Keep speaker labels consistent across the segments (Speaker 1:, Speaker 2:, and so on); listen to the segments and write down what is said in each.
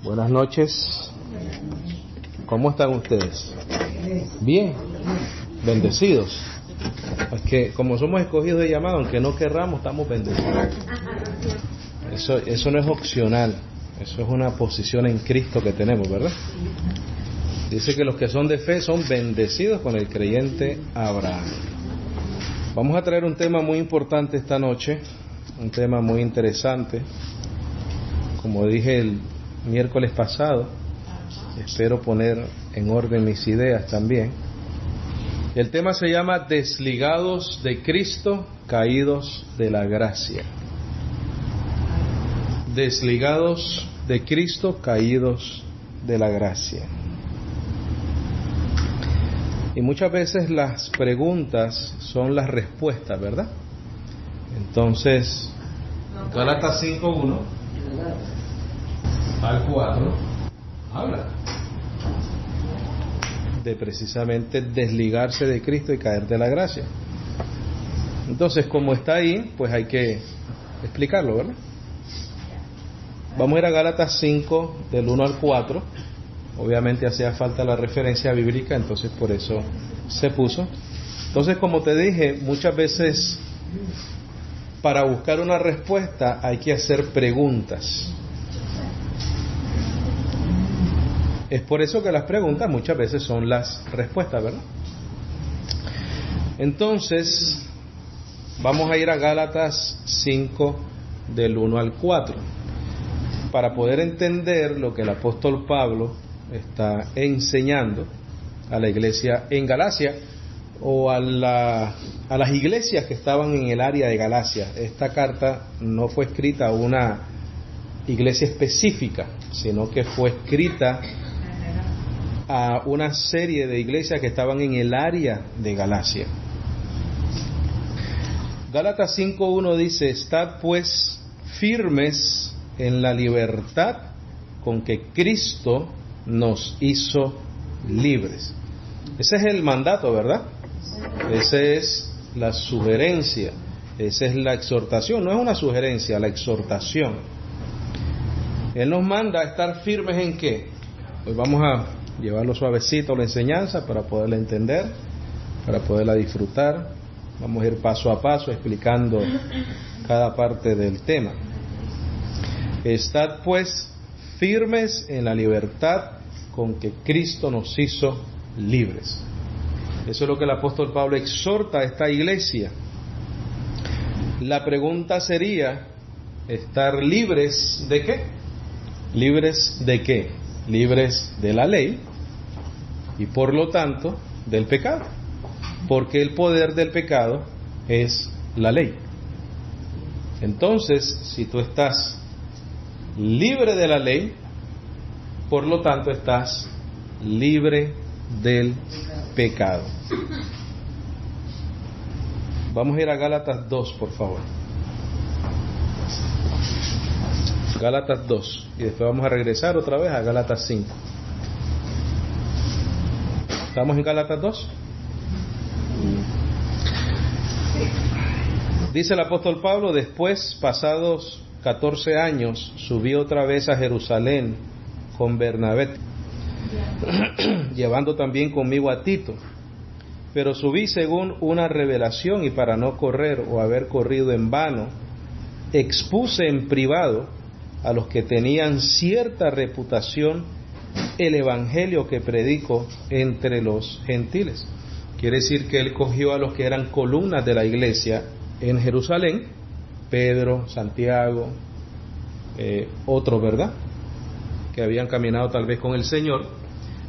Speaker 1: Buenas noches. ¿Cómo están ustedes? Bien, bendecidos. Es que como somos escogidos de llamado, aunque no querramos, estamos bendecidos. Eso no es opcional, eso es una posición en Cristo que tenemos, ¿verdad? Dice que los que son de fe son bendecidos con el creyente Abraham. Vamos a traer un tema muy importante esta noche, un tema muy interesante. Como dije el miércoles pasado, espero poner en orden mis ideas también. El tema se llama Desligados de Cristo, caídos de la gracia. Desligados de Cristo, caídos de la gracia. Y muchas veces las preguntas son las respuestas, ¿verdad? Entonces, Gálatas 5:1 al 4 habla de precisamente desligarse de Cristo y caer de la gracia. Entonces, como está ahí, pues hay que explicarlo, ¿verdad? Vamos a ir a Gálatas 5 del 1 al 4. Obviamente hacía falta la referencia bíblica, entonces por eso se puso. Entonces, como te dije, muchas veces para buscar una respuesta hay que hacer preguntas. Es por eso que las preguntas muchas veces son las respuestas, ¿verdad? Entonces, vamos a ir a Gálatas 5 del 1 al 4 para poder entender lo que el apóstol Pablo está enseñando a la iglesia en Galacia o a las iglesias que estaban en el área de Galacia. Esta carta no fue escrita a una iglesia específica, sino que fue escrita a una serie de iglesias que estaban en el área de Galacia. Gálatas 5:1 dice: Estad pues firmes en la libertad con que Cristo nos hizo libres. Ese es el mandato, ¿verdad? Esa es la sugerencia, esa es la exhortación. No es una sugerencia, la exhortación. Él nos manda a estar firmes ¿en qué? Pues vamos a llevarlo suavecito la enseñanza para poderla entender, para poderla disfrutar. Vamos a ir paso a paso explicando cada parte del tema. Estad pues firmes en la libertad con que Cristo nos hizo libres. Eso es lo que el apóstol Pablo exhorta a esta iglesia. La pregunta sería: ¿estar libres de qué? ¿Libres de qué? Libres de la ley y por lo tanto del pecado, porque el poder del pecado es la ley. Entonces, si tú estás libre de la ley, por lo tanto estás libre del pecado. Vamos a ir a Gálatas 2, por favor. Gálatas 2, y después vamos a regresar otra vez a Gálatas 5. ¿Estamos en Gálatas 2? Dice el apóstol Pablo: después, pasados 14 años, subí otra vez a Jerusalén con Bernabé, llevando también conmigo a Tito. Pero subí según una revelación, y para no correr o haber corrido en vano, expuse en privado a los que tenían cierta reputación el evangelio que predico entre los gentiles. Quiere decir que él cogió a los que eran columnas de la iglesia en Jerusalén: Pedro, Santiago, otros, ¿verdad?, que habían caminado tal vez con el Señor,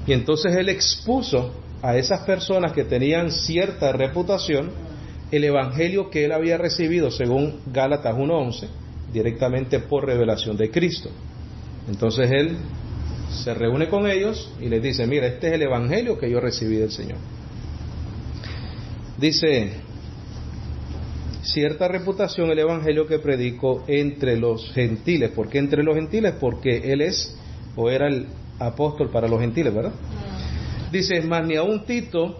Speaker 1: y entonces él expuso a esas personas que tenían cierta reputación el evangelio que él había recibido según Gálatas 1:11, directamente por revelación de Cristo. Entonces él se reúne con ellos y les dice: mira, este es el evangelio que yo recibí del Señor. Dice: cierta reputación el evangelio que predico entre los gentiles. ¿Por qué entre los gentiles? Porque él es o era el apóstol para los gentiles, ¿verdad? Dice: mas ni aun Tito,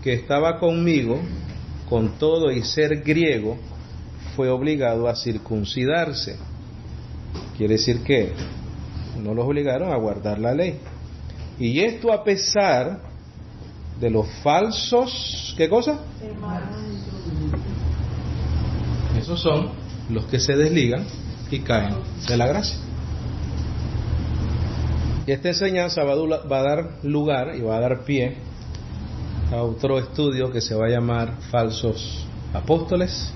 Speaker 1: que estaba conmigo, con todo y ser griego, fue obligado a circuncidarse. Quiere decir que no los obligaron a guardar la ley. Y esto a pesar de los falsos, ¿qué cosa? Esos son los que se desligan y caen de la gracia. Y esta enseñanza va a dar lugar y va a dar pie a otro estudio que se va a llamar falsos apóstoles,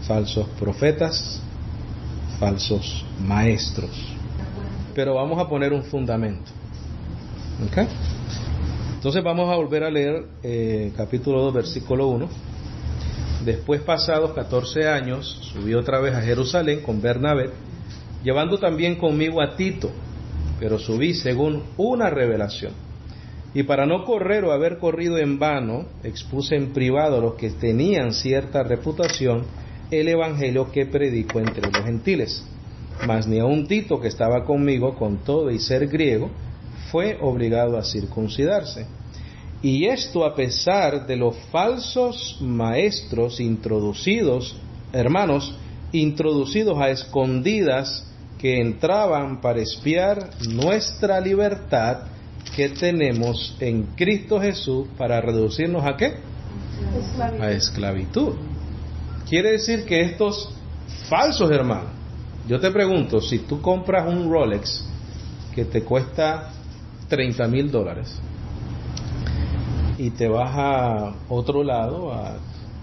Speaker 1: falsos profetas, falsos maestros. Pero vamos a poner un fundamento. ¿Ok? Entonces vamos a volver a leer capítulo 2, versículo 1. Después, pasados 14 años, subí otra vez a Jerusalén con Bernabé, llevando también conmigo a Tito, pero subí según una revelación. Y para no correr o haber corrido en vano, expuse en privado a los que tenían cierta reputación el evangelio que predico entre los gentiles. Mas ni aun Tito, que estaba conmigo, con todo y ser griego, fue obligado a circuncidarse. Y esto a pesar de los falsos maestros introducidos, hermanos, introducidos a escondidas, que entraban para espiar nuestra libertad que tenemos en Cristo Jesús, para reducirnos ¿a qué? A esclavitud. Quiere decir que estos falsos hermanos, yo te pregunto, si tú compras un Rolex que te cuesta $30,000 y te vas a otro lado, a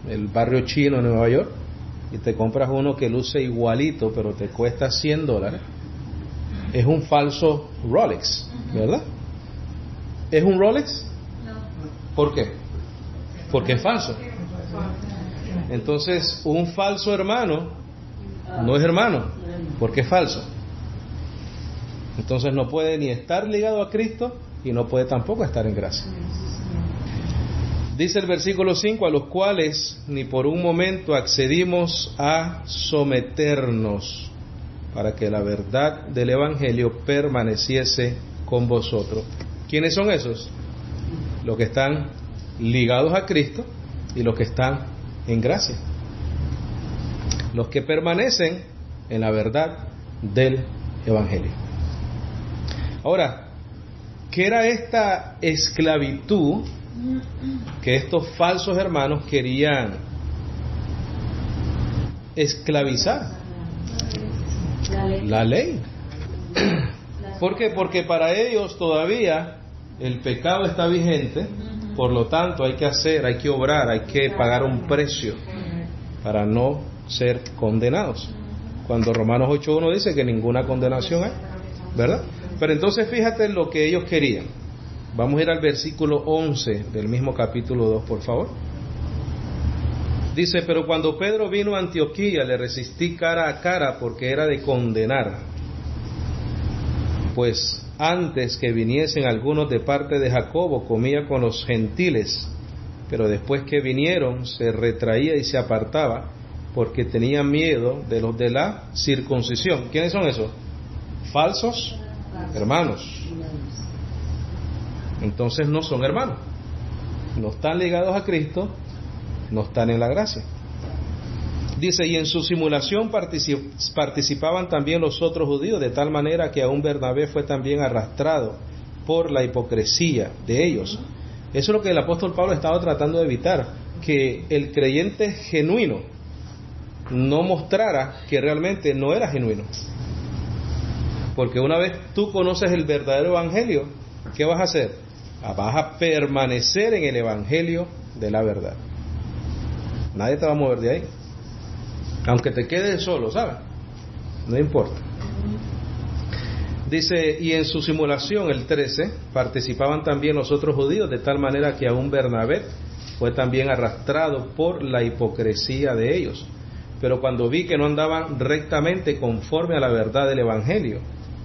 Speaker 1: el barrio chino de Nueva York, y te compras uno que luce igualito pero te cuesta $100, es un falso Rolex, ¿verdad? ¿Es un Rolex? No. ¿Por qué? Porque es falso. Entonces, un falso hermano no es hermano, porque es falso. Entonces no puede ni estar ligado a Cristo y no puede tampoco estar en gracia. Dice el versículo 5, a los cuales ni por un momento accedimos a someternos, para que la verdad del Evangelio permaneciese con vosotros. ¿Quiénes son esos? Los que están ligados a Cristo y los que están en gracia. Los que permanecen en la verdad del Evangelio. Ahora, ¿qué era esta esclavitud que estos falsos hermanos querían esclavizar? La ley. ¿Por qué? Porque para ellos todavía el pecado está vigente, por lo tanto hay que obrar, hay que pagar un precio para no ser condenados. Cuando Romanos 8:1 dice que ninguna condenación hay, ¿verdad? Pero entonces fíjate en lo que ellos querían. Vamos a ir al versículo 11 del mismo capítulo 2, por favor. Dice, pero cuando Pedro vino a Antioquía, le resistí cara a cara porque era de condenar. Pues antes que viniesen algunos de parte de Jacobo, comía con los gentiles, pero después que vinieron, se retraía y se apartaba, porque tenía miedo de los de la circuncisión. ¿Quiénes son esos? Falsos hermanos. Entonces no son hermanos, no están ligados a Cristo, no están en la gracia. Dice, y en su simulación participaban también los otros judíos, de tal manera que aún Bernabé fue también arrastrado por la hipocresía de ellos. Eso es lo que el apóstol Pablo estaba tratando de evitar, que el creyente genuino no mostrara que realmente no era genuino. Porque una vez tú conoces el verdadero evangelio, ¿qué vas a hacer? Vas a permanecer en el evangelio de la verdad. Nadie te va a mover de ahí. Aunque te quedes solo, ¿sabes? No importa. Dice, y en su simulación, el 13, participaban también los otros judíos, de tal manera que aún Bernabé fue también arrastrado por la hipocresía de ellos. Pero cuando vi que no andaban rectamente conforme a la verdad del evangelio,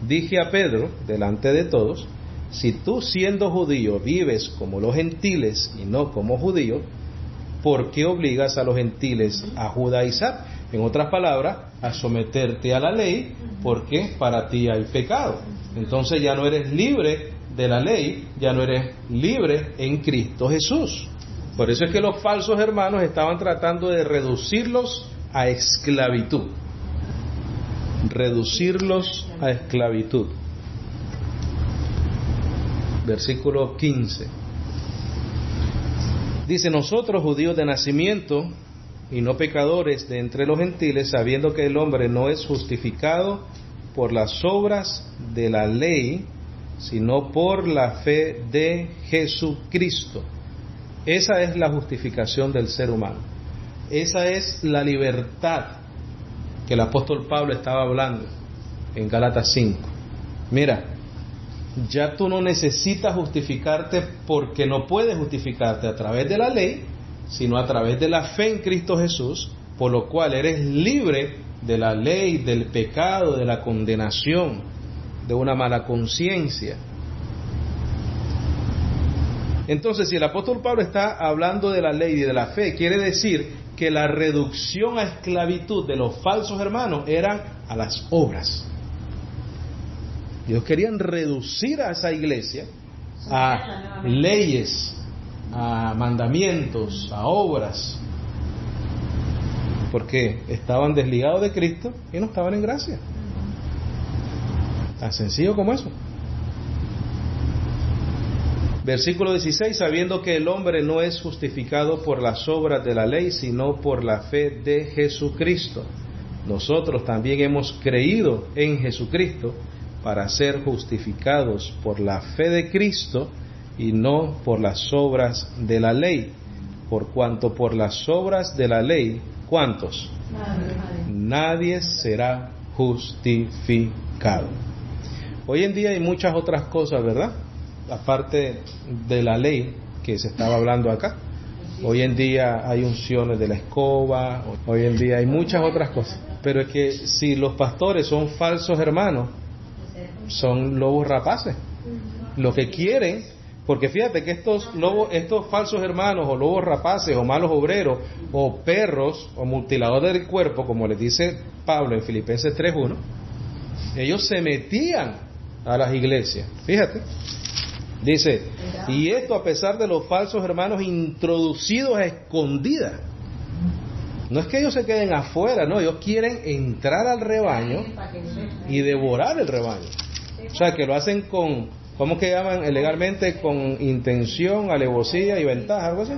Speaker 1: dije a Pedro, delante de todos, si tú siendo judío vives como los gentiles y no como judío, ¿por qué obligas a los gentiles a judaizar? En otras palabras, a someterte a la ley, porque para ti hay pecado. Entonces ya no eres libre de la ley, ya no eres libre en Cristo Jesús. Por eso es que los falsos hermanos estaban tratando de reducirlos a esclavitud. Reducirlos a esclavitud. versículo 15. Dice: nosotros, judíos de nacimiento y no pecadores de entre los gentiles, sabiendo que el hombre no es justificado por las obras de la ley, sino por la fe de Jesucristo. Esa es la justificación del ser humano. Esa es la libertad que el apóstol Pablo estaba hablando en Gálatas 5. Mira, ya tú no necesitas justificarte, porque no puedes justificarte a través de la ley, sino a través de la fe en Cristo Jesús, por lo cual eres libre de la ley, del pecado, de la condenación, de una mala conciencia. Entonces, si el apóstol Pablo está hablando de la ley y de la fe, quiere decir que la reducción a esclavitud de los falsos hermanos eran a las obras. Ellos querían reducir a esa iglesia a leyes, a mandamientos, a obras, porque estaban desligados de Cristo y no estaban en gracia. Tan sencillo como eso. Versículo 16: sabiendo que el hombre no es justificado por las obras de la ley, sino por la fe de Jesucristo. Nosotros también hemos creído en Jesucristo para ser justificados por la fe de Cristo y no por las obras de la ley. Por cuanto por las obras de la ley, ¿cuántos? Nadie será justificado. Hoy en día hay muchas otras cosas, ¿verdad? Aparte de la ley que se estaba hablando acá. Hoy en día hay unciones de la escoba, hoy en día hay muchas otras cosas. Pero es que si los pastores son falsos hermanos, son lobos rapaces. Lo que quieren, porque fíjate que estos falsos hermanos, o lobos rapaces, o malos obreros, o perros, o mutiladores del cuerpo, como les dice Pablo en Filipenses 3:1, ellos se metían a las iglesias. Fíjate. Dice, y esto a pesar de los falsos hermanos introducidos a escondidas. No es que ellos se queden afuera, no, ellos quieren entrar al rebaño y devorar el rebaño. O sea, que lo hacen con, ¿cómo que llaman legalmente? Con intención, alevosía y ventaja, algo así.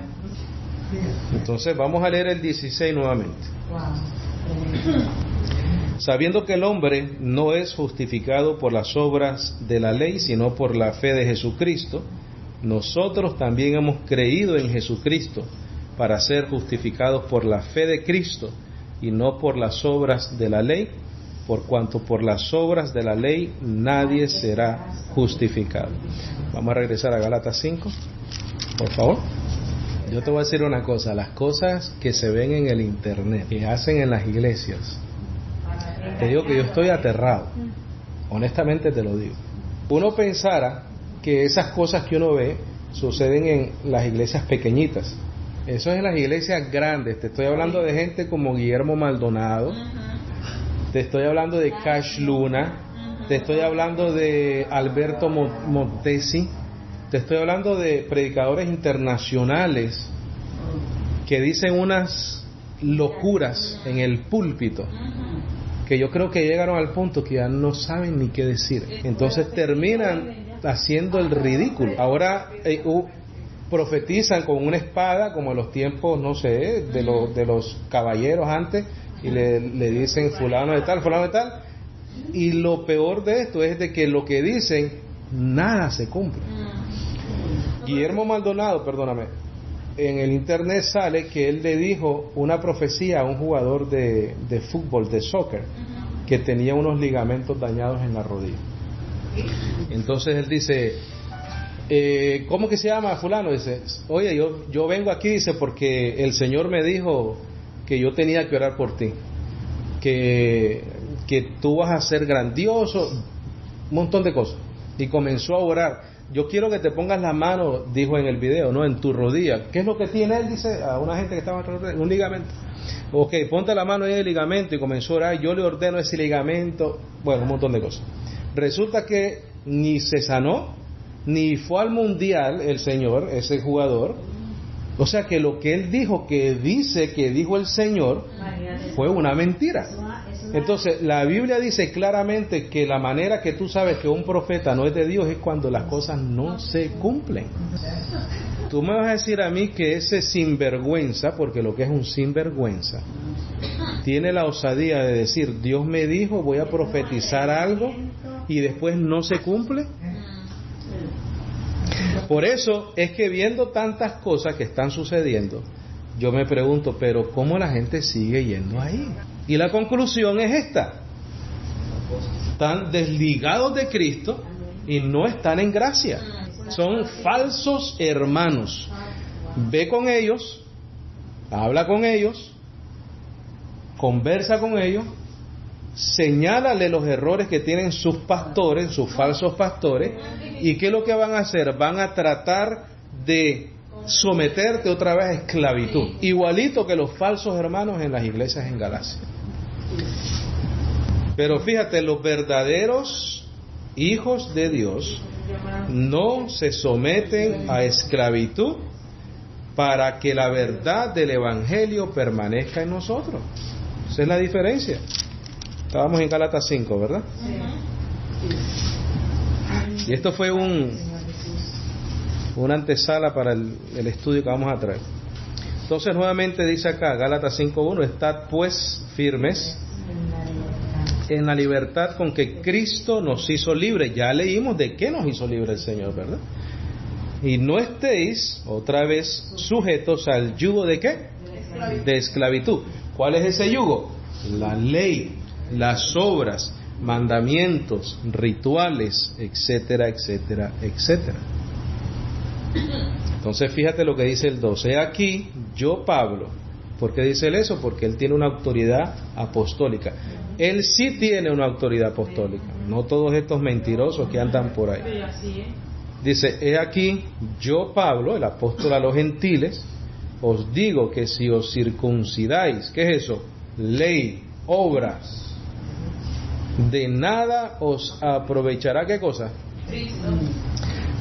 Speaker 1: Entonces vamos a leer el 16 nuevamente. Sabiendo que el hombre no es justificado por las obras de la ley, sino por la fe de Jesucristo, nosotros también hemos creído en Jesucristo para ser justificados por la fe de Cristo y no por las obras de la ley, por cuanto por las obras de la ley nadie será justificado. Vamos a regresar a Gálatas 5, por favor. Yo te voy a decir una cosa: las cosas que se ven en el internet, que hacen en las iglesias, te digo que yo estoy aterrado, honestamente te lo digo. Uno pensara que esas cosas que uno ve suceden en las iglesias pequeñitas. Eso es en las iglesias grandes. Te estoy hablando de gente como Guillermo Maldonado, te estoy hablando de Cash Luna, te estoy hablando de Alberto Montesi, te estoy hablando de predicadores internacionales que dicen unas locuras en el púlpito, que yo creo que llegaron al punto que ya no saben ni qué decir. Entonces terminan haciendo el ridículo. Ahora profetizan con una espada, como en los tiempos, no sé, de los caballeros antes, y le dicen fulano de tal, y lo peor de esto es de que lo que dicen, nada se cumple. Guillermo Maldonado, perdóname, en el internet sale que él le dijo una profecía a un jugador de fútbol, de soccer, que tenía unos ligamentos dañados en la rodilla. Entonces él dice, ¿cómo que se llama fulano? Dice, oye, yo vengo aquí, dice, porque el Señor me dijo que yo tenía que orar por ti, que tú vas a ser grandioso, un montón de cosas. Y comenzó a orar. Yo quiero que te pongas la mano, dijo en el video, ¿no? En tu rodilla. ¿Qué es lo que tiene él? Dice a una gente que estaba en un ligamento. Ok, ponte la mano ahí en el ligamento, y comenzó a orar. Yo le ordeno ese ligamento. Bueno, un montón de cosas. Resulta que ni se sanó, ni fue al mundial el señor, ese jugador. O sea que lo que él dijo, que dijo el Señor, fue una mentira. Entonces, la Biblia dice claramente que la manera que tú sabes que un profeta no es de Dios es cuando las cosas no se cumplen. Tú me vas a decir a mí que ese sinvergüenza, porque lo que es un sinvergüenza, tiene la osadía de decir, Dios me dijo, voy a profetizar algo y después no se cumple. Por eso es que viendo tantas cosas que están sucediendo, yo me pregunto, pero ¿cómo la gente sigue yendo ahí? Y la conclusión es esta: están desligados de Cristo y no están en gracia. Son falsos hermanos. Ve con ellos, habla con ellos, conversa con ellos, señálale los errores que tienen sus pastores, sus falsos pastores, y ¿qué es lo que van a hacer? Van a tratar de someterte otra vez a esclavitud, igualito que los falsos hermanos en las iglesias en Galacia. Pero fíjate, los verdaderos hijos de Dios no se someten a esclavitud para que la verdad del Evangelio permanezca en nosotros. Esa es la diferencia. Estábamos en Gálatas 5, ¿verdad? Y esto fue una antesala para el estudio que vamos a traer. Entonces nuevamente dice acá, Gálatas 5:1, estad pues firmes en la libertad con que Cristo nos hizo libres. Ya leímos de qué nos hizo libre el Señor, ¿verdad? Y no estéis otra vez sujetos al yugo de ¿qué? De esclavitud. ¿Cuál es ese yugo? La ley, las obras, mandamientos, rituales, etcétera, etcétera, etcétera. Entonces fíjate lo que dice el 12. He aquí, yo Pablo. ¿Por qué dice él eso? Porque él tiene una autoridad apostólica. Él sí tiene una autoridad apostólica, no todos estos mentirosos que andan por ahí. Dice, he aquí, yo Pablo, el apóstol a los gentiles, os digo que si os circuncidáis, ¿qué es eso? Ley, obras, de nada os aprovechará, ¿qué cosa? Cristo.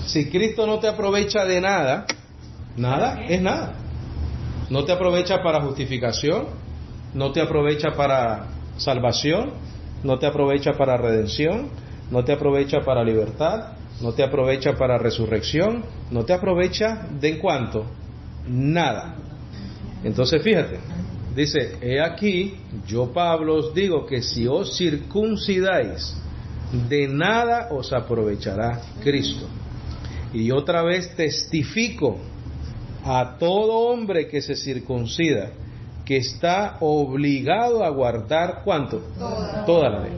Speaker 1: Si Cristo no te aprovecha de nada, nada es nada. No te aprovecha para justificación, no te aprovecha para salvación, no te aprovecha para redención, no te aprovecha para libertad, no te aprovecha para resurrección, no te aprovecha de en cuanto, nada. Entonces fíjate, dice, he aquí, yo Pablo os digo que si os circuncidáis, de nada os aprovechará Cristo. Y otra vez testifico a todo hombre que se circuncida, que está obligado a guardar ¿cuánto? Toda la ley.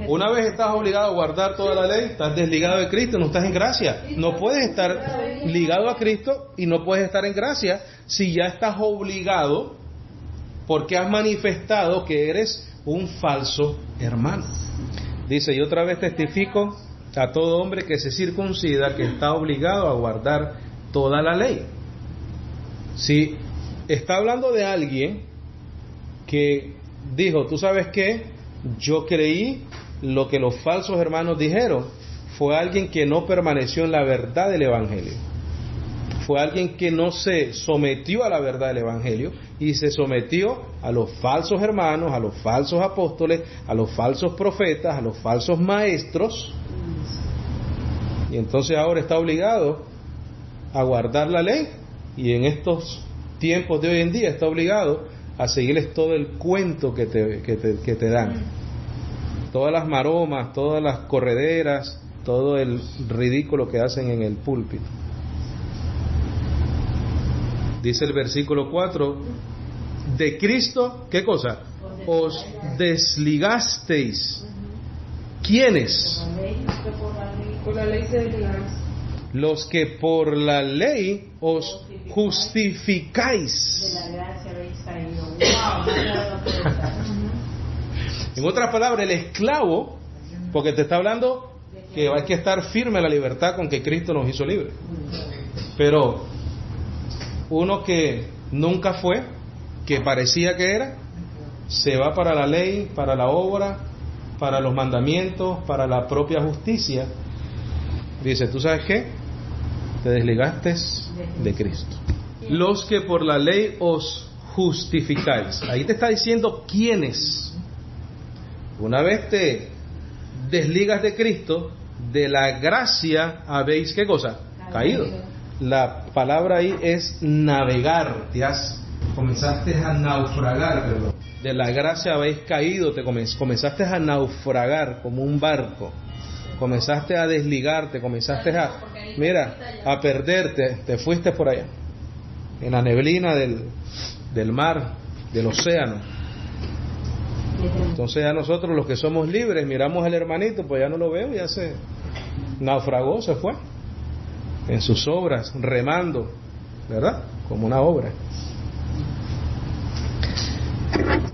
Speaker 1: Una vez estás obligado a guardar toda la ley, estás desligado de Cristo, no estás en gracia. No puedes estar ligado a Cristo y no puedes estar en gracia si ya estás obligado, porque has manifestado que eres un falso hermano. Dice, y otra vez testifico a todo hombre que se circuncida, que está obligado a guardar toda la ley. Si está hablando de alguien que dijo, ¿tú sabes qué? Yo creí lo que los falsos hermanos dijeron. Fue alguien que no permaneció en la verdad del Evangelio. Fue alguien que no se sometió a la verdad del Evangelio y se sometió a los falsos hermanos, a los falsos apóstoles, a los falsos profetas, a los falsos maestros. Y entonces ahora está obligado a guardar la ley, y en estos tiempos de hoy en día está obligado a seguirles todo el cuento que te dan, todas las maromas, todas las correderas, todo el ridículo que hacen en el púlpito. Dice el versículo 4, de Cristo, ¿qué cosa? Os desligasteis. ¿Quiénes?
Speaker 2: Por la ley se desligaron.
Speaker 1: Los que por la ley os justificáis.
Speaker 2: De la gracia habéis caído.
Speaker 1: En otras palabras, el esclavo, porque te está hablando que hay que estar firme en la libertad con que Cristo nos hizo libres. Pero uno que nunca fue, que parecía que era, se va para la ley, para la obra, para los mandamientos, para la propia justicia. Dice, ¿tú sabes qué? Te desligaste de Cristo. Los que por la ley os justificáis. Ahí te está diciendo quiénes. Una vez te desligas de Cristo, de la gracia habéis, ¿qué cosa? Caído. La palabra ahí es navegar, comenzaste a naufragar, perdón. De la gracia habéis caído, comenzaste a naufragar como un barco, comenzaste a desligarte, comenzaste a perderte, te fuiste por allá, en la neblina del mar, del océano. Entonces ya nosotros los que somos libres miramos al hermanito, pues ya no lo veo, ya se naufragó, se fue en sus obras, remando, ¿verdad? Como una obra.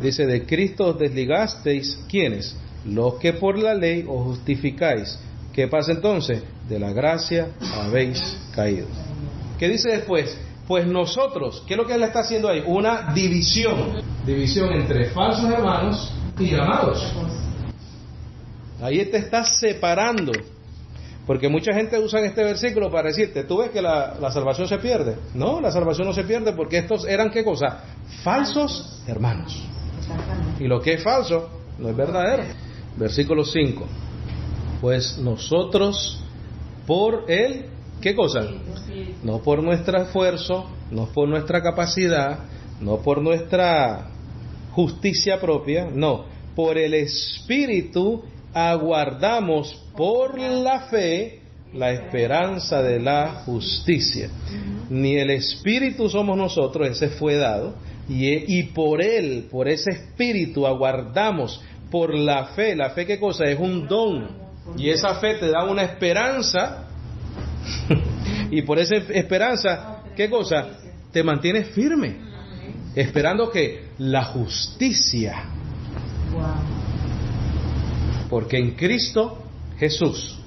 Speaker 1: Dice, de Cristo os desligasteis, ¿quiénes? Los que por la ley os justificáis. ¿Qué pasa entonces? De la gracia habéis caído. ¿Qué dice después? Pues nosotros, ¿qué es lo que él está haciendo ahí? Una división entre falsos hermanos y amados. Ahí te está separando, porque mucha gente usa este versículo para decirte, ¿tú ves que la salvación se pierde? No, la salvación no se pierde, porque estos eran, ¿qué cosa? Falsos hermanos. Y lo que es falso no es verdadero. Versículo 5. Pues nosotros por él, ¿qué cosa? No por nuestro esfuerzo, no por nuestra capacidad, no por nuestra justicia propia, no, por el Espíritu aguardamos por la fe la esperanza de la justicia. Ni el Espíritu somos nosotros, ese fue dado, y por él, por ese Espíritu aguardamos por la fe. ¿La fe qué cosa? Es un don, y esa fe te da una esperanza y por esa esperanza, ¿qué cosa? Te mantienes firme, esperando que la justicia. Porque en Cristo Jesús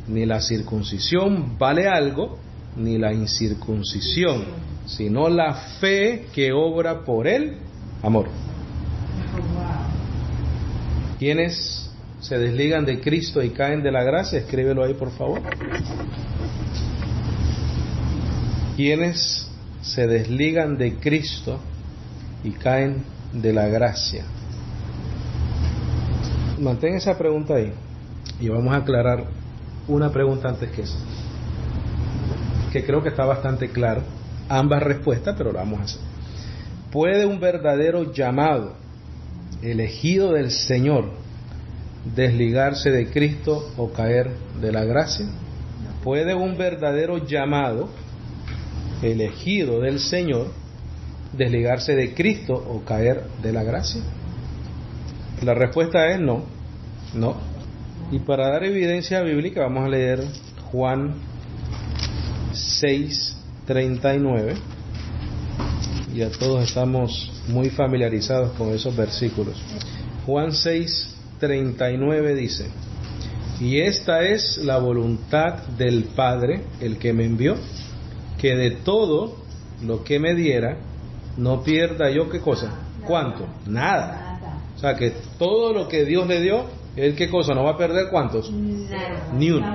Speaker 1: ni la circuncisión vale algo, ni la incircuncisión, sino la fe que obra por el amor. ¿Quiénes se desligan de Cristo y caen de la gracia? Escríbelo ahí, por favor. ¿Quiénes se desligan de Cristo y caen de la gracia? Mantén esa pregunta ahí y vamos a aclarar una pregunta antes que esa, que creo que está bastante claro, ambas respuestas, pero la vamos a hacer. ¿Puede un verdadero llamado, elegido del Señor, desligarse de Cristo o caer de la gracia? ¿Puede un verdadero llamado, elegido del Señor, desligarse de Cristo o caer de la gracia? La respuesta es no, no. Y para dar evidencia bíblica vamos a leer Juan 6:39. Ya todos estamos muy familiarizados con esos versículos. Juan 6:39 dice: y esta es la voluntad del Padre, el que me envió, que de todo lo que me diera no pierda yo, ¿qué cosa? ¿Cuánto? Nada. O sea, que todo lo que Dios le dio, ¿él qué cosa? ¿No va a perder cuántos? Ni uno.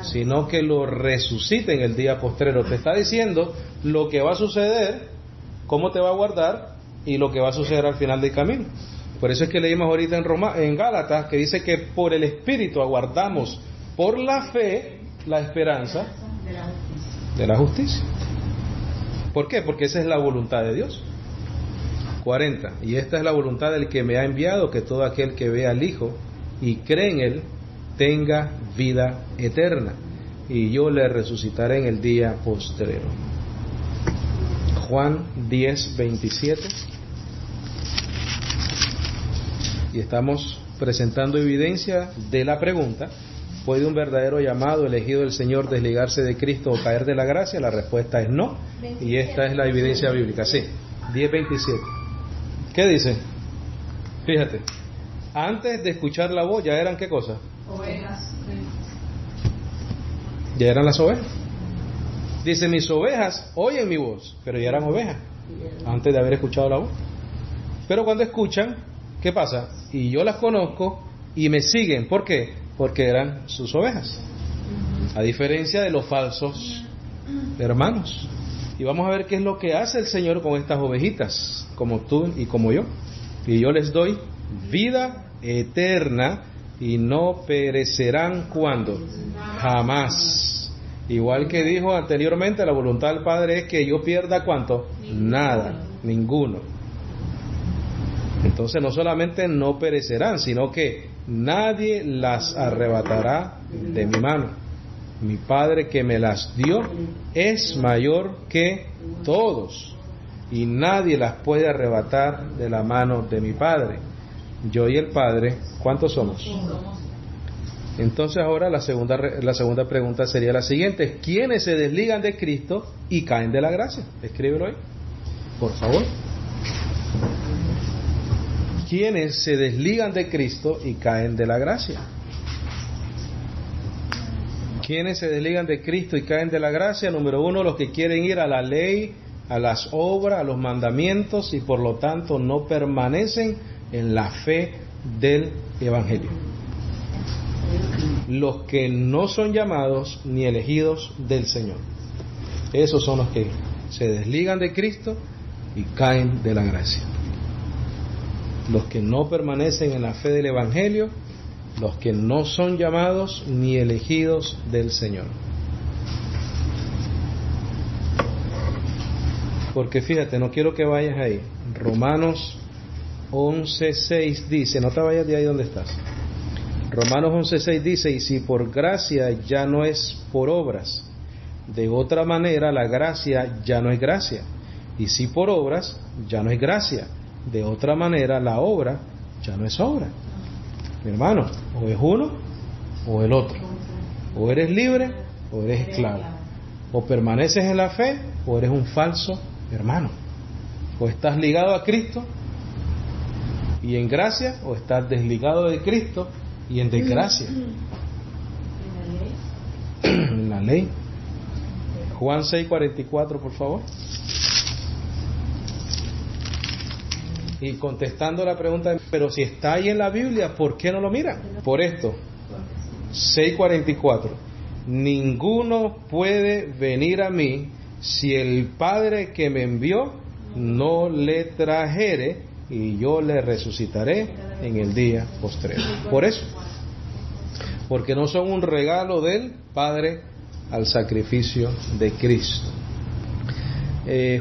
Speaker 1: Sino que lo resucite en el día postrero. Te está diciendo lo que va a suceder, cómo te va a guardar y lo que va a suceder al final del camino. Por eso es que leímos ahorita en Gálatas, que dice que por el Espíritu aguardamos por la fe la esperanza de la justicia. ¿Por qué? Porque esa es la voluntad de Dios. 40. Y esta es la voluntad del que me ha enviado, que todo aquel que vea al Hijo y cree en Él tenga vida eterna, y yo le resucitaré en el día postrero. Juan 10:27. Y estamos presentando evidencia de la pregunta: ¿puede un verdadero llamado, elegido del Señor, desligarse de Cristo o caer de la gracia? La respuesta es no, y esta es la evidencia bíblica. Sí, 10:27. ¿Qué dice? Fíjate, antes de escuchar la voz ya eran ¿qué cosa?
Speaker 2: Ovejas.
Speaker 1: Ya eran las ovejas. Dice, mis ovejas oyen mi voz, pero ya eran ovejas antes de haber escuchado la voz. Pero cuando escuchan, ¿qué pasa? Y yo las conozco y me siguen. ¿Por qué? Porque eran sus ovejas, a diferencia de los falsos hermanos. Y vamos a ver qué es lo que hace el Señor con estas ovejitas, como tú y como yo. Y yo les doy vida eterna y no perecerán. ¿Cuándo? Jamás. Igual que dijo anteriormente, la voluntad del Padre es que yo pierda ¿cuánto? Nada, ninguno. Entonces no solamente no perecerán, sino que nadie las arrebatará de mi mano. Mi Padre que me las dio es mayor que todos, y nadie las puede arrebatar de la mano de mi Padre. Yo y el Padre, ¿cuántos somos? Entonces ahora la segunda pregunta sería la siguiente: ¿quiénes se desligan de Cristo y caen de la gracia? Escríbelo ahí, por favor. ¿Quiénes se desligan de Cristo y caen de la gracia? ¿Quiénes se desligan de Cristo y caen de la gracia? Número uno, los que quieren ir a la ley, a las obras, a los mandamientos, y por lo tanto no permanecen en la fe del Evangelio. Los que no son llamados ni elegidos del Señor. Esos son los que se desligan de Cristo y caen de la gracia. Los que no permanecen en la fe del Evangelio, los que no son llamados ni elegidos del Señor. Porque fíjate, no quiero que vayas ahí. Romanos 11:6 dice, no te vayas de ahí donde estás. Romanos 11:6 dice, y si por gracia ya no es por obras, de otra manera la gracia ya no es gracia. Y si por obras, ya no es gracia. De otra manera la obra ya no es obra. Mi hermano, o es uno o el otro. O eres libre o eres esclavo. O permaneces en la fe o eres un falso hermano. O estás ligado a Cristo y en gracia, o estás desligado de Cristo y en desgracia. En la ley. Juan 6:44, por favor. Y contestando la pregunta, pero si está ahí en la Biblia, ¿por qué no lo miran? Por esto, 6:44, ninguno puede venir a mí si el Padre que me envió no le trajere, y yo le resucitaré en el día postrero. Por eso, porque no son un regalo del Padre al sacrificio de Cristo.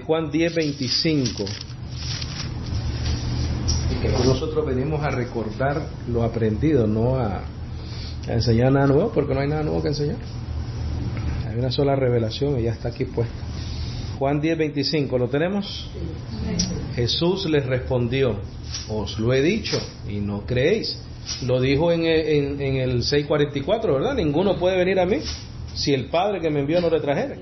Speaker 1: Juan 10:25. Que nosotros venimos a recordar lo aprendido, no a enseñar nada nuevo, porque no hay nada nuevo que enseñar. Hay una sola revelación y ya está aquí puesta. Juan 10:25, ¿lo tenemos? Jesús les respondió, os lo he dicho y no creéis. Lo dijo en el 6:44, ¿verdad? Ninguno puede venir a mí si el Padre que me envió no le trajere.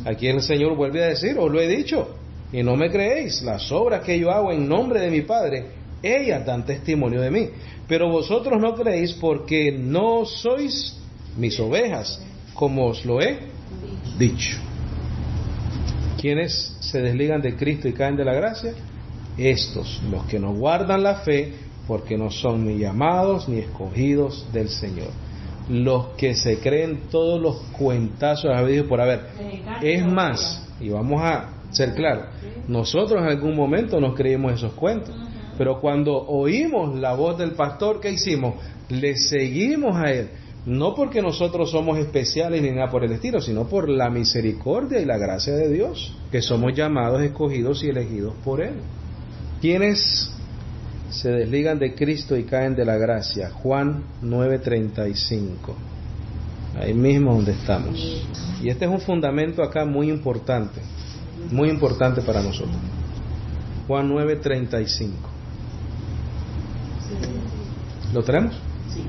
Speaker 1: Aquí el Señor vuelve a decir, os lo he dicho y no me creéis. Las obras que yo hago en nombre de mi Padre, ellas dan testimonio de mí, pero vosotros no creéis porque no sois mis ovejas, como os lo he dicho. ¿Quiénes se desligan de Cristo y caen de la gracia? Estos, los que no guardan la fe, porque no son ni llamados ni escogidos del Señor. Los que se creen todos los cuentazos habidos por haber. Es más, y vamos a ser claros, nosotros en algún momento nos creímos esos cuentos. Pero cuando oímos la voz del pastor, ¿qué hicimos? Le seguimos a él. No porque nosotros somos especiales ni nada por el estilo, sino por la misericordia y la gracia de Dios, que somos llamados, escogidos y elegidos por él. ¿Quiénes se desligan de Cristo y caen de la gracia? Juan 9:35. Ahí mismo donde estamos. Y este es un fundamento acá muy importante para nosotros. Juan 9:35. ¿Lo tenemos?
Speaker 2: Sí.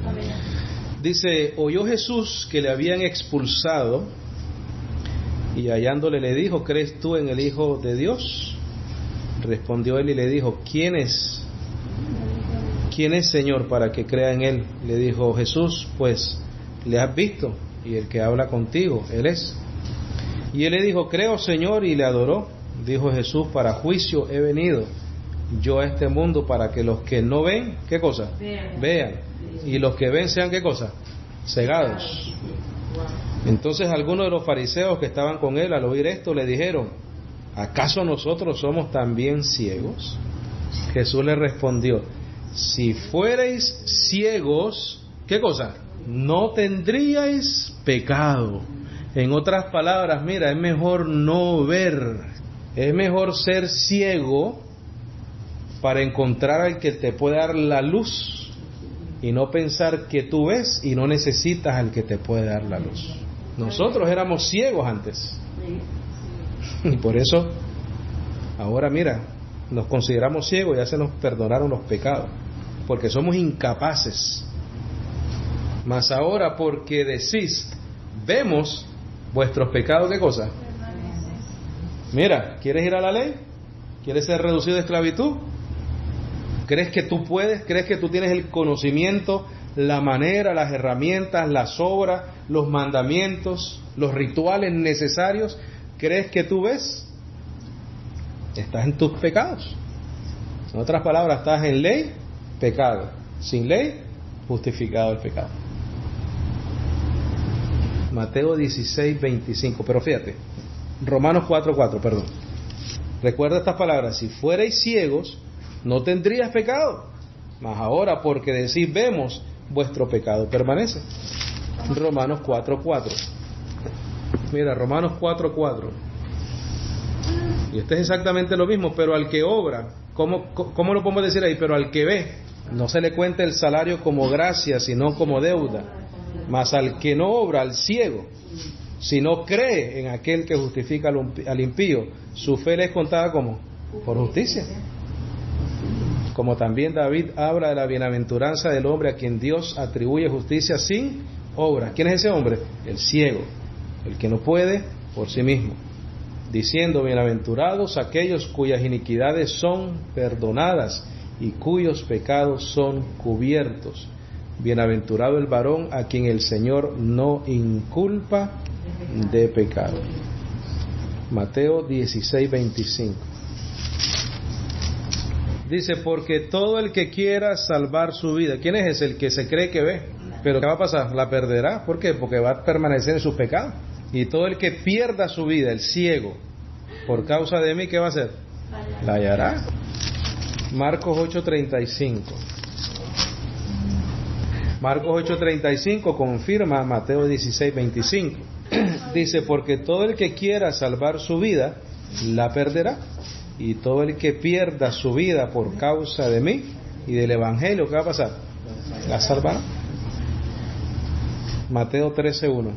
Speaker 1: Dice, oyó Jesús que le habían expulsado, y hallándole le dijo, ¿crees tú en el Hijo de Dios? Respondió él y le dijo, ¿quién es, Señor, para que crea en él? Le dijo Jesús, pues le has visto, y el que habla contigo, él es. Y él le dijo, creo, Señor, y le adoró. Dijo Jesús, para juicio he venido yo a este mundo, para que los que no ven, ¿qué cosa? Vean. Y los que ven sean, ¿qué cosa? Cegados. Entonces algunos de los fariseos que estaban con él al oír esto le dijeron, ¿acaso nosotros somos también ciegos? Jesús le respondió, si fuerais ciegos, ¿qué cosa? No tendríais pecado. En otras palabras, mira, es mejor no ver, es mejor ser ciego para encontrar al que te puede dar la luz y no pensar que tú ves y no necesitas al que te puede dar la luz. Nosotros éramos ciegos antes y por eso ahora mira, nos consideramos ciegos y ya se nos perdonaron los pecados porque somos incapaces. Mas ahora porque decís, vemos vuestros pecados, ¿qué cosa? Mira, ¿quieres ir a la ley? ¿Quieres ser reducido de esclavitud? ¿Crees que tú puedes? ¿Crees que tú tienes el conocimiento, la manera, las herramientas, las obras, los mandamientos, los rituales necesarios? ¿Crees que tú ves? Estás en tus pecados. En otras palabras, estás en ley, pecado. Sin ley, justificado el pecado. Mateo 16:25. Pero fíjate, Romanos 4:4, perdón. Recuerda estas palabras: si fuerais ciegos, no tendrías pecado. Mas ahora, porque decís vemos, vuestro pecado permanece. Romanos 4:4. Mira, Romanos 4:4. Y este es exactamente lo mismo, pero al que obra, ¿cómo lo podemos decir ahí? Pero al que ve, no se le cuenta el salario como gracia, sino como deuda. Mas al que no obra, al ciego, si no cree en aquel que justifica al impío, su fe le es contada como por justicia. Como también David habla de la bienaventuranza del hombre a quien Dios atribuye justicia sin obra. ¿Quién es ese hombre? El ciego, el que no puede por sí mismo, diciendo: bienaventurados aquellos cuyas iniquidades son perdonadas y cuyos pecados son cubiertos. Bienaventurado el varón a quien el Señor no inculpa de pecado. Mateo 16:25. Dice: porque todo el que quiera salvar su vida. ¿Quién es ese? El que se cree que ve. Pero ¿qué va a pasar? La perderá. ¿Por qué? Porque va a permanecer en sus pecados. Y todo el que pierda su vida, el ciego, por causa de mí, ¿qué va a hacer? La hallará. Marcos 8:35. Marcos 8:35 confirma Mateo 16:25. Dice: porque todo el que quiera salvar su vida, la perderá. Y todo el que pierda su vida por causa de mí y del Evangelio, ¿qué va a pasar? La salvará. Mateo 13:1.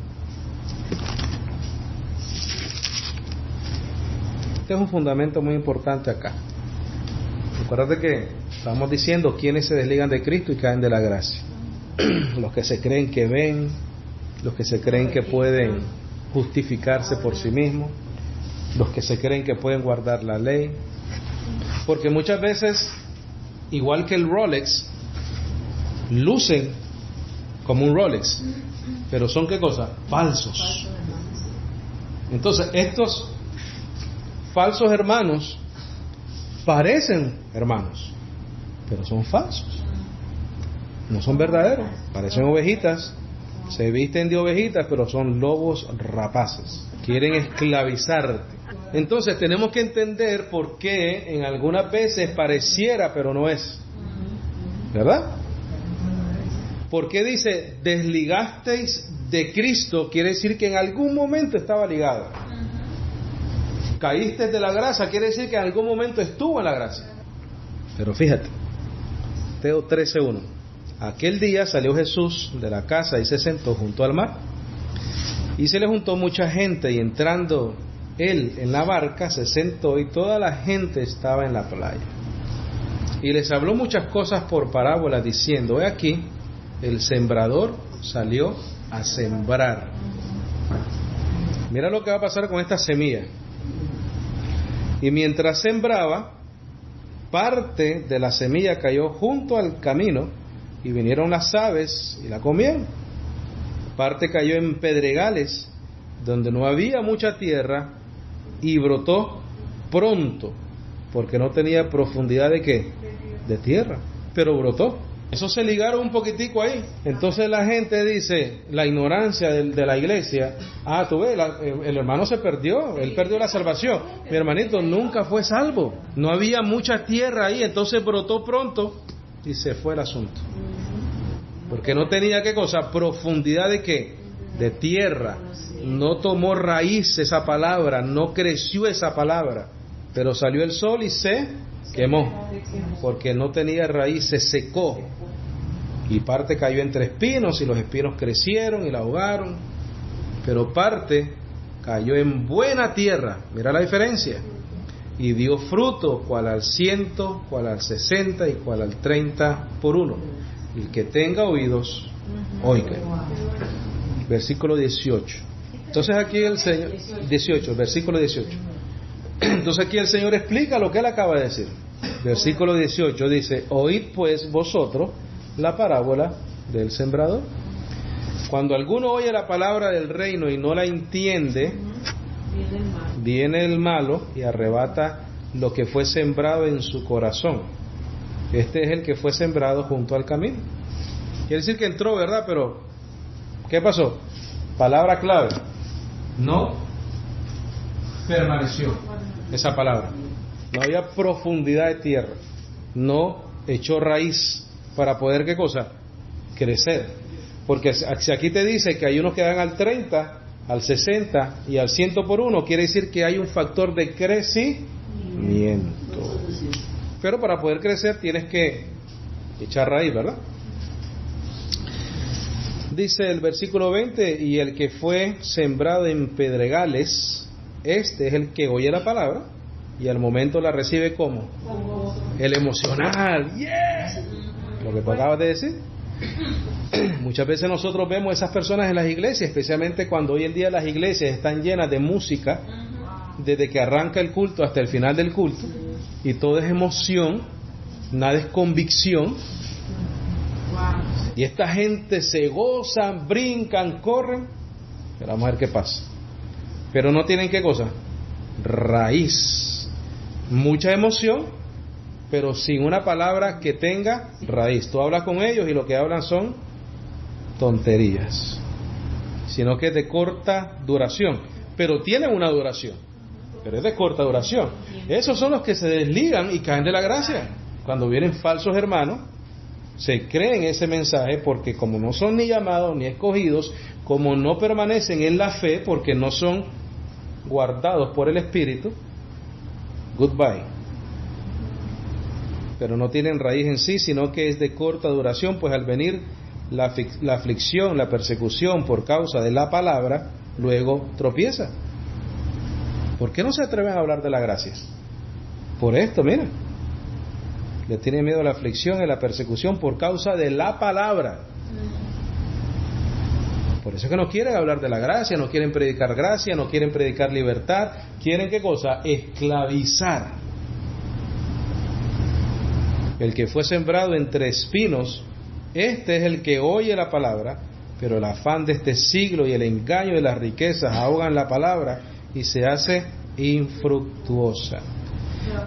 Speaker 1: Este es un fundamento muy importante acá. Acuérdate que estamos diciendo quiénes se desligan de Cristo y caen de la gracia. Los que se creen que ven, los que se creen que pueden justificarse por sí mismos, los que se creen que pueden guardar la ley. Porque muchas veces, igual que el Rolex, lucen como un Rolex, pero son ¿qué cosa? Falsos. Entonces estos falsos hermanos parecen hermanos, pero son falsos, no son verdaderos. Parecen ovejitas, se visten de ovejitas, pero son lobos rapaces, quieren esclavizarte. Entonces tenemos que entender por qué en algunas veces pareciera, pero no es, ¿verdad? ¿Por qué dice desligasteis de Cristo? Quiere decir que en algún momento estaba ligado. Caíste de la gracia, quiere decir que en algún momento estuvo en la gracia. Pero fíjate, Mateo 13:1. Aquel día salió Jesús de la casa y se sentó junto al mar. Y se le juntó mucha gente, y entrando él en la barca se sentó, y toda la gente estaba en la playa. Y les habló muchas cosas por parábolas, diciendo: he aquí, el sembrador salió a sembrar. Mira lo que va a pasar con esta semilla. Y mientras sembraba, parte de la semilla cayó junto al camino, y vinieron las aves y la comieron. Parte cayó en pedregales, donde no había mucha tierra, y brotó pronto, porque no tenía profundidad ¿de qué? De tierra, pero brotó. Eso se ligaron un poquitico ahí. Entonces la gente dice, la ignorancia de la iglesia: tú ves, el hermano se perdió, él perdió la salvación. Mi hermanito nunca fue salvo, no había mucha tierra ahí, entonces brotó pronto. y se fue el asunto. Porque no tenía, ¿qué cosa? Profundidad de qué? De tierra. No tomó raíz esa palabra, no creció esa palabra, pero salió el sol y se quemó, porque no tenía raíz, se secó, y parte cayó entre espinos y los espinos crecieron y la ahogaron, pero parte cayó en buena tierra, mira la diferencia, y dio fruto, cual al 100, cual al 60 y cual al 30 por uno. El que tenga oídos, oiga. Versículo 18. Entonces aquí el Señor, 18, versículo 18. Entonces aquí el Señor explica lo que él acaba de decir. Versículo 18 dice: oíd pues vosotros la parábola del sembrador. Cuando alguno oye la palabra del reino y no la entiende, viene el malo y arrebata lo que fue sembrado en su corazón. Este es el que fue sembrado junto al camino. Quiere decir que entró, ¿verdad? Pero ¿qué pasó? Palabra clave: no permaneció esa palabra. No había profundidad de tierra. No echó raíz para poder, ¿qué cosa? Crecer. Porque si aquí te dice que hay unos que dan al 30, al 60 y al 100 por uno, quiere decir que hay un factor de crecimiento. Pero para poder crecer tienes que echar raíz, ¿verdad? Dice el versículo 20: y el que fue sembrado en pedregales, este es el que oye la palabra y al momento la recibe como el emocional. ¡Yes! Lo que tú acabas de decir. Muchas veces nosotros vemos esas personas en las iglesias, especialmente cuando hoy en día las iglesias están llenas de música, desde que arranca el culto hasta el final del culto, y todo es emoción, nada es convicción. Y esta gente se gozan, brincan, corren, pero vamos a ver qué pasa. Pero no tienen, ¿qué cosa? Raíz. Mucha emoción, pero sin una palabra que tenga raíz. Tú hablas con ellos y lo que hablan son tonterías, sino que es de corta duración, pero tienen una duración, pero es de corta duración. Esos son los que se desligan y caen de la gracia. Cuando vienen falsos hermanos, se creen ese mensaje porque como no son ni llamados ni escogidos, como no permanecen en la fe porque no son guardados por el Espíritu, goodbye. Pero no tienen raíz en sí, sino que es de corta duración, pues al venir la aflicción, la persecución por causa de la palabra, luego tropieza. ¿Por qué no se atreven a hablar de la gracia? Por esto, mira, le tienen miedo a la aflicción y la persecución por causa de la palabra. Por eso es que no quieren hablar de la gracia, no quieren predicar gracia, no quieren predicar libertad. ¿Quieren qué cosa? Esclavizar. El que fue sembrado entre espinos, este es el que oye la palabra, pero el afán de este siglo y el engaño de las riquezas ahogan la palabra y se hace infructuosa.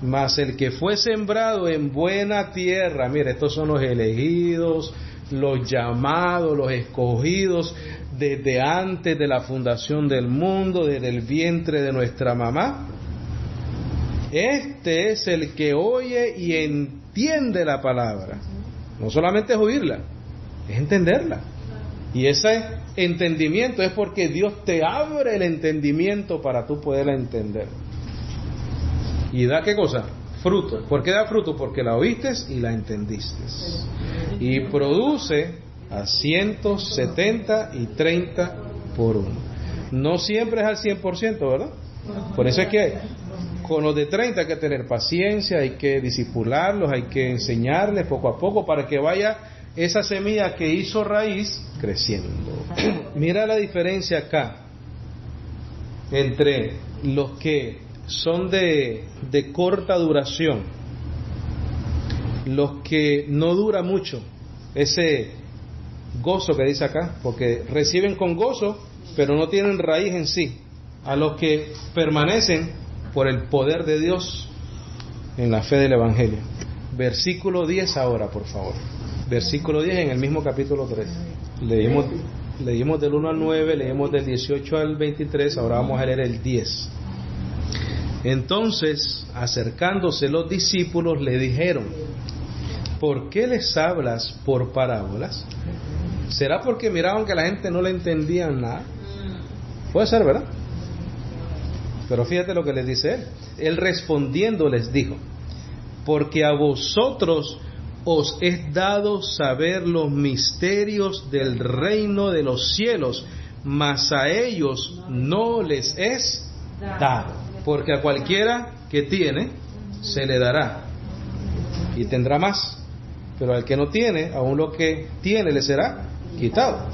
Speaker 1: Mas el que fue sembrado en buena tierra, mire, estos son los elegidos, los llamados, los escogidos desde antes de la fundación del mundo, desde el vientre de nuestra mamá. Este es el que oye y entiende la palabra. No solamente es oírla, es entenderla. Y ese entendimiento es porque Dios te abre el entendimiento para tú poderla entender. ¿Y da qué cosa? Fruto. ¿Por qué da fruto? Porque la oíste y la entendiste. Y produce a 170 y 30 por uno. No siempre es al 100%, ¿verdad? Por eso es que con los de 30 hay que tener paciencia, hay que disipularlos, hay que enseñarles poco a poco para que vaya esa semilla que hizo raíz creciendo. Mira la diferencia acá entre los que son de corta duración, los que no dura mucho, ese gozo que dice acá, porque reciben con gozo, pero no tienen raíz en sí, a los que permanecen por el poder de Dios en la fe del Evangelio. Versículo 10 ahora, por favor. Versículo 10 en el mismo capítulo 3. Leímos del 1 al 9, leímos del 18 al 23, ahora vamos a leer el 10. Entonces, acercándose los discípulos, le dijeron: ¿por qué les hablas por parábolas? ¿Será porque miraban que la gente no le entendía nada? Puede ser, ¿verdad? Pero fíjate lo que les dice él. Él respondiendo les dijo: porque a vosotros os es dado saber los misterios del reino de los cielos, mas a ellos no les es dado. Porque a cualquiera que tiene, se le dará y tendrá más, pero al que no tiene, aún lo que tiene le será quitado.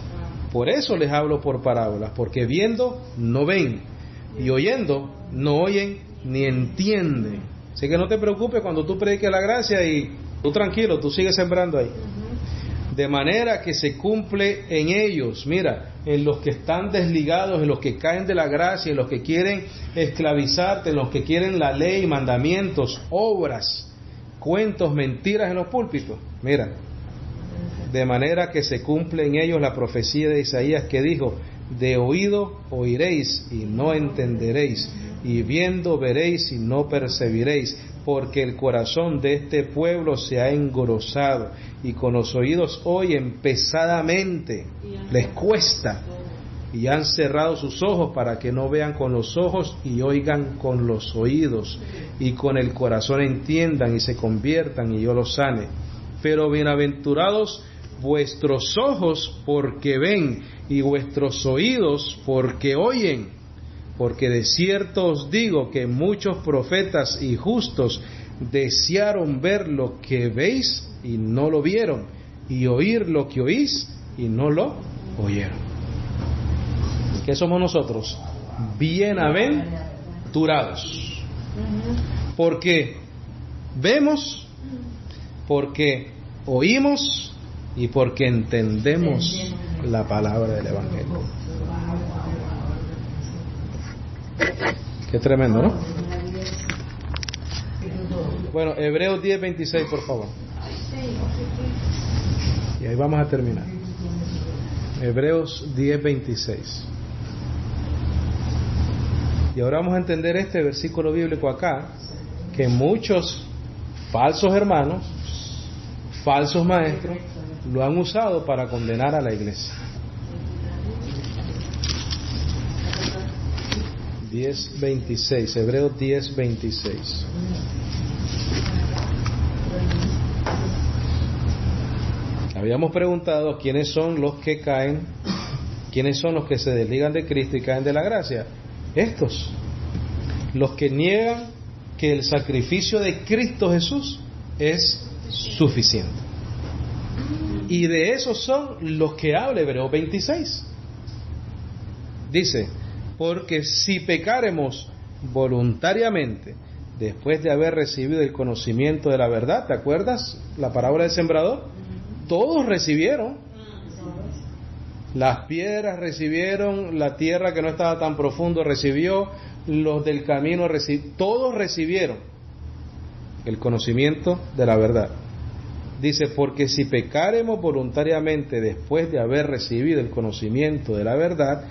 Speaker 1: Por eso les hablo por parábolas, porque viendo no ven, y oyendo no oyen ni entienden. Así que no te preocupes cuando tú prediques la gracia y tú tranquilo, tú sigues sembrando ahí. De manera que se cumple en ellos, mira, en los que están desligados, en los que caen de la gracia, en los que quieren esclavizarte, en los que quieren la ley, mandamientos, obras, cuentos, mentiras en los púlpitos. Mira, de manera que se cumple en ellos la profecía de Isaías que dijo: de oído oiréis y no entenderéis, y viendo veréis y no percibiréis, porque el corazón de este pueblo se ha engrosado, y con los oídos oyen pesadamente, les cuesta, y han cerrado sus ojos para que no vean con los ojos y oigan con los oídos, y con el corazón entiendan y se conviertan y yo los sane. Pero bienaventurados vuestros ojos porque ven, y vuestros oídos porque oyen. Porque de cierto os digo que muchos profetas y justos desearon ver lo que veis y no lo vieron, y oír lo que oís y no lo oyeron. ¿Qué somos nosotros? Bienaventurados. Porque vemos, porque oímos y porque entendemos la palabra del Evangelio. Qué tremendo, ¿no? Bueno, Hebreos 10:26, por favor. Y ahí vamos a terminar. Hebreos 10:26. Y ahora vamos a entender este versículo bíblico acá, que muchos falsos hermanos, falsos maestros, lo han usado para condenar a la iglesia. 10:26, Hebreos 10:26. Habíamos preguntado quiénes son los que caen, quiénes son los que se desligan de Cristo y caen de la gracia. Estos, los que niegan que el sacrificio de Cristo Jesús es suficiente. Y de esos son los que habla Hebreos 26. Dice: porque si pecaremos voluntariamente después de haber recibido el conocimiento de la verdad, ¿te acuerdas la parábola del sembrador? Todos recibieron. Las piedras recibieron, la tierra que no estaba tan profundo recibió, los del camino todos recibieron el conocimiento de la verdad. Dice: porque si pecaremos voluntariamente después de haber recibido el conocimiento de la verdad,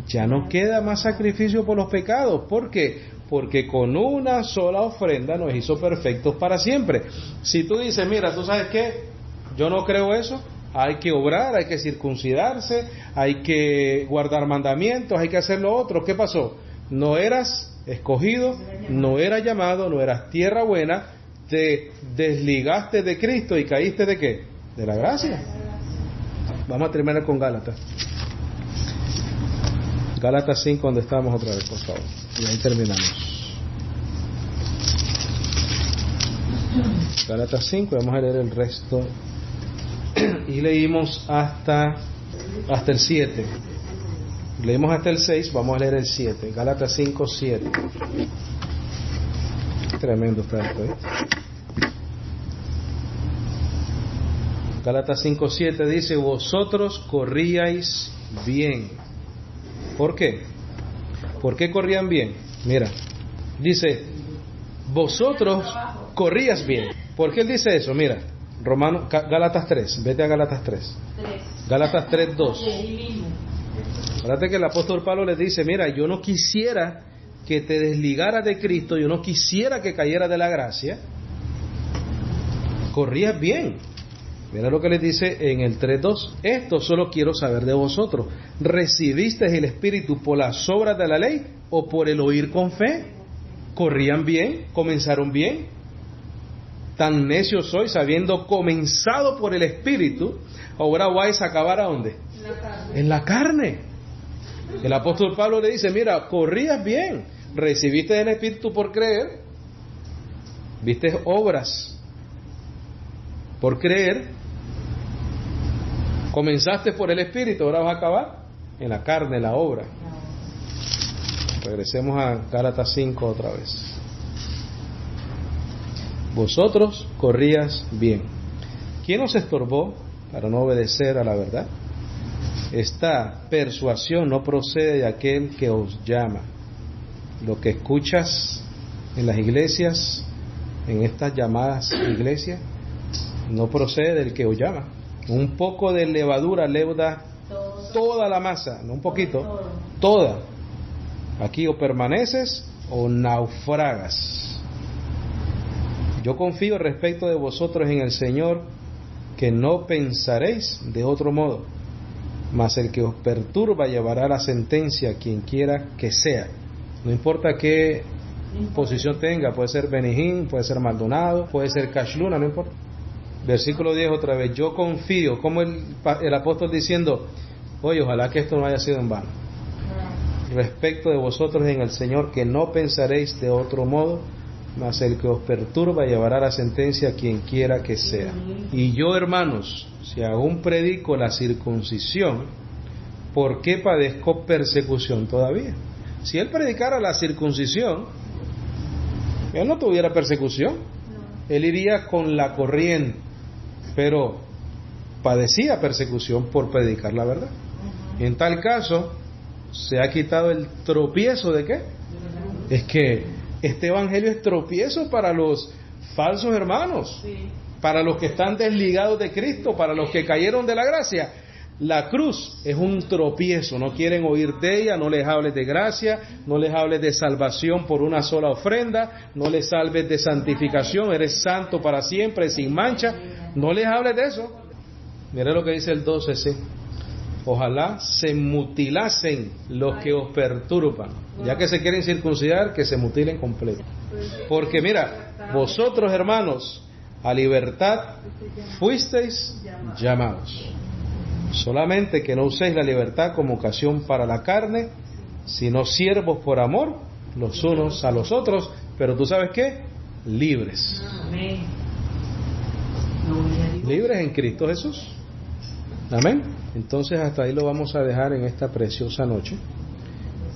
Speaker 1: ya no queda más sacrificio por los pecados. ¿Por qué? Porque con una sola ofrenda nos hizo perfectos para siempre. Si tú dices: mira, ¿tú sabes qué? Yo no creo eso. Hay que obrar, hay que circuncidarse, hay que guardar mandamientos, hay que hacer lo otro. ¿Qué pasó? No eras escogido, no eras llamado, no eras tierra buena, te desligaste de Cristo y caíste ¿de qué? De la gracia. Vamos a terminar con Gálatas. Gálatas 5, donde estábamos otra vez, por favor. Y ahí terminamos. Gálatas 5, vamos a leer el resto. Y leímos hasta el 7. Leímos hasta el 6, vamos a leer el 7. Gálatas 5, 7. Tremendo está esto, ¿eh? Gálatas 5, 7 dice: vosotros corríais bien. ¿Por qué? ¿Por qué corrían bien? Mira, dice: vosotros corrías bien. ¿Por qué él dice eso? Mira, Gálatas 3, vete a Gálatas 3. Gálatas 3, 2. Fíjate que el apóstol Pablo les dice: mira, yo no quisiera que te desligaras de Cristo, yo no quisiera que cayeras de la gracia, corrías bien. Mira lo que les dice en el 3:2. Esto solo quiero saber de vosotros. ¿Recibisteis el Espíritu por las obras de la ley o por el oír con fe? ¿Corrían bien? ¿Comenzaron bien? Tan necios sois, habiendo comenzado por el Espíritu, ahora vais a acabar ¿a dónde? En la carne. El apóstol Pablo le dice, mira, corrías bien, recibiste el Espíritu por creer, viste obras por creer, comenzaste por el Espíritu, ahora vas a acabar en la carne, en la obra. Regresemos a Gálatas 5 otra vez. Vosotros corrías bien. ¿Quién os estorbó para no obedecer a la verdad? Esta persuasión no procede de aquel que os llama. Lo que escuchas en las iglesias, en estas llamadas iglesias, no procede del que os llama. Un poco de levadura leuda toda la masa, no un poquito, toda. Aquí o permaneces o naufragas. Yo confío respecto de vosotros en el Señor, que no pensaréis de otro modo, mas el que os perturba llevará la sentencia a quien quiera que sea. No importa qué posición tenga, puede ser Benijín, puede ser Maldonado, puede ser Cashluna, no importa. Versículo 10 otra vez, yo confío, como el apóstol diciendo, oye, ojalá que esto no haya sido en vano. Respecto de vosotros en el Señor, que no pensaréis de otro modo, mas el que os perturba llevará la sentencia a quien quiera que sea. Y yo, hermanos, si aún predico la circuncisión, ¿por qué padezco persecución todavía? Si él predicara la circuncisión, él no tuviera persecución, él iría con la corriente, pero padecía persecución por predicar la verdad. En tal caso, se ha quitado el tropiezo de ¿qué? Es que este evangelio es tropiezo para los falsos hermanos, para los que están desligados de Cristo, para los que cayeron de la gracia. La cruz es un tropiezo, no quieren oír de ella, no les hables de gracia, no les hables de salvación por una sola ofrenda, no les hables de santificación, eres santo para siempre, sin mancha, no les hables de eso. Mira lo que dice el 12, sí. Ojalá se mutilasen los que os perturban, ya que se quieren circuncidar, que se mutilen completo. Porque mira, vosotros hermanos, a libertad fuisteis llamados. Solamente que no uséis la libertad como ocasión para la carne, sino siervos por amor los unos a los otros, pero tú sabes qué, libres. Libres en Cristo Jesús. Amén. Entonces hasta ahí lo vamos a dejar en esta preciosa noche.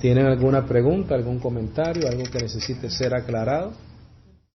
Speaker 1: ¿Tienen alguna pregunta, algún comentario, algo que necesite ser aclarado?